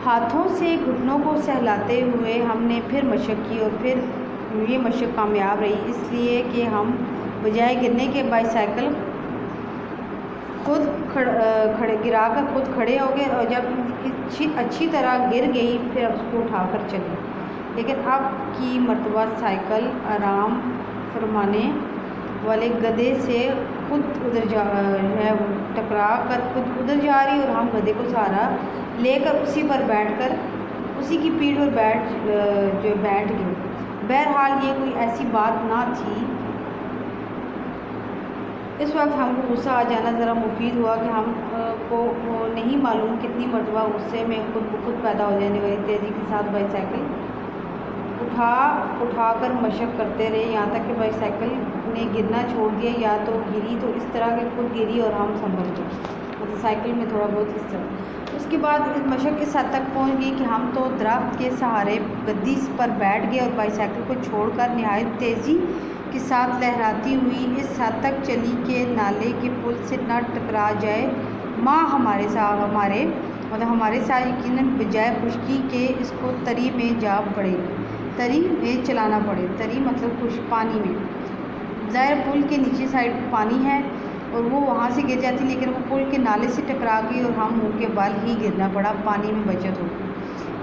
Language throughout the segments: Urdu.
ہاتھوں سے گھٹنوں کو سہلاتے ہوئے ہم نے پھر مشق کی اور پھر یہ مشق کامیاب رہی، اس لیے کہ ہم بجائے گرنے کے بائی سائیکل خود گرا کر خود کھڑے ہو گئے، اور جب اچھی طرح گر گئی پھر اس کو اٹھا کر چلے۔ لیکن اب کی مرتبہ سائیکل آرام فرمانے والے گدھے سے خود ٹکرا کر خود ادھر جا رہی، اور ہم گدھے کو سہارا لے کر اسی پر بیٹھ کر اسی کی پیٹھ پر بیٹھ گئے۔ بہرحال یہ کوئی ایسی بات نہ تھی۔ اس وقت ہم کو غصہ آ جانا ذرا مفید ہوا کہ ہم کو نہیں معلوم کتنی مرتبہ غصے میں خود بخود پیدا ہو جانے والی تیزی کے ساتھ بائی سائیکل اٹھا کر مشق کرتے رہے، یہاں تک کہ بائی سائیکل نے گرنا چھوڑ دیا، یا تو گری تو اس طرح کہ خود گری اور ہم سنبھل گئے، مطلب سائیکل میں تھوڑا بہت اس طرح۔ اس کے بعد مشق اس حد تک پہنچ گئی کہ ہم تو درخت کے سہارے گدی پر بیٹھ گئے اور بائی سائیکل کو چھوڑ کر نہایت تیزی کے ساتھ لہراتی ہوئی اس حد تک چلی کہ نالے کے پل سے نہ ٹکرا جائے۔ ماں ہمارے ساتھ یقیناً بجائے خشکی کے اس کو تری میں جا پڑے، تری میں چلانا پڑے۔ تری مطلب خشک پانی میں، ظاہر پل کے نیچے سائڈ پانی ہے اور وہ وہاں سے گر جاتی، لیکن وہ پل کے نالے سے ٹکرا گئی اور ہم منہ کے بل ہی گرنا پڑا، پانی میں بچت ہو گئی۔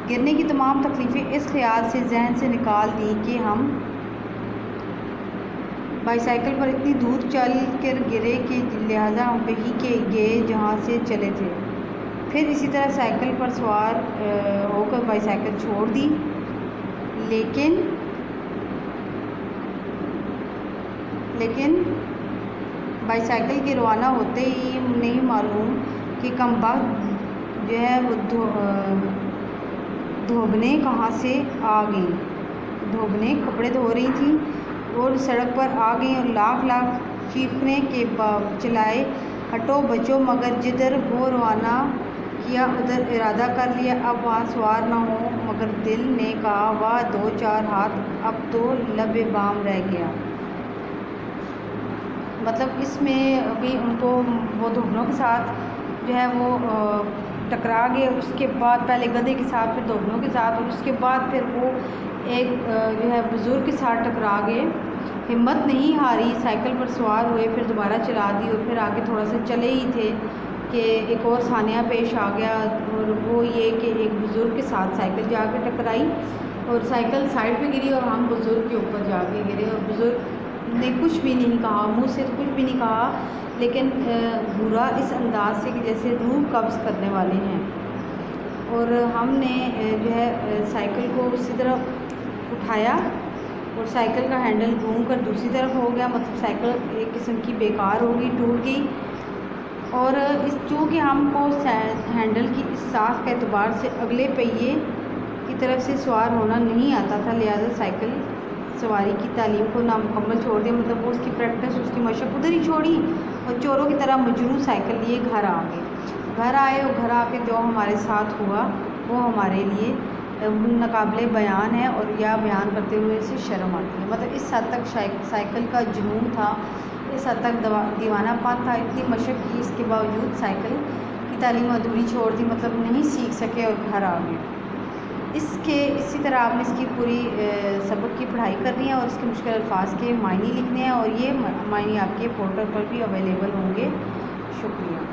گرنے کی تمام تکلیفیں اس خیال سے ذہن سے نکال دیں کہ ہم بائی سائیکل پر اتنی دور چل کر گرے کہ لہٰذا ہم وہیں کے گئے جہاں سے چلے تھے۔ پھر اسی طرح سائیکل پر سوار ہو کر بائی سائیکل چھوڑ دی، لیکن بائی سائیکل کے روانہ ہوتے ہی نہیں معلوم کہ کم بخت وہ دھوبنے کہاں سے آ گئیں۔ دھوبنے کپڑے دھو رہی تھیں اور سڑک پر آ گئیں اور لاکھ چیخنے کے چلائے، ہٹو بچو، مگر جدھر وہ روانہ کیا ادھر ارادہ کر لیا اب وہاں سوار نہ ہو، مگر دل نے کہا واہ دو چار ہاتھ، اب تو لب بام رہ گیا۔ مطلب اس میں ابھی ان کو وہ دھوبنوں کے ساتھ وہ ٹکرا گئے، اس کے بعد پہلے گدھے کے ساتھ پھر دھوبنوں کے ساتھ، اور اس کے بعد پھر وہ ایک بزرگ کے ساتھ ٹکرا گئے۔ ہمت نہیں ہاری، سائیکل پر سوار ہوئے، پھر دوبارہ چلا دی اور پھر آگے تھوڑا سا چلے ہی تھے کہ ایک اور ثانیہ پیش آ گیا، اور وہ یہ کہ ایک بزرگ کے ساتھ سائیکل جا کے ٹکرائی اور سائیکل سائڈ پہ گری اور ہم بزرگ کے اوپر جا کے گرے، اور بزرگ نے کچھ بھی نہیں کہا، منہ سے کچھ بھی نہیں کہا، لیکن برا اس انداز سے کہ جیسے روح قبض کرنے والے ہیں۔ اور ہم نے سائیکل کو اسی طرح اٹھایا اور سائیکل کا ہینڈل گھوم کر دوسری طرف ہو گیا، مطلب سائیکل ایک قسم کی بیکار ہو گئی، ٹوٹ گئی۔ اور چونکہ ہم کو ہینڈل کی اس ساخت کے اعتبار سے اگلے پہیے کی طرف سے سوار ہونا نہیں آتا تھا، لہٰذا سائیکل سواری کی تعلیم کو نامکمل چھوڑ دیا، مطلب وہ اس کی پریکٹس، اس کی مشق ادھر ہی چھوڑی اور چوروں کی طرح مجروح سائیکل لیے گھر آ گئے۔ گھر آئے اور گھر آ کے جو ہمارے ساتھ ہوا وہ ہمارے لیے ناقابل بیان ہے، اور یا بیان کرتے ہوئے اسے شرم آتی ہے۔ مطلب اس حد تک سائیکل کا جنون تھا، اس حد تک دیوانہ پن تھا، اتنی مشق کی اس کے باوجود سائیکل کی تعلیم ادھوری چھوڑ دی، مطلب نہیں سیکھ سکے اور گھر آ گئے۔ اسی طرح آپ نے اس کی پوری سبق کی پڑھائی کرنی ہے اور اس کے مشکل الفاظ کے معنی لکھنے ہیں، اور یہ معنی آپ کے پورٹل پر بھی اویلیبل ہوں گے۔ شکریہ۔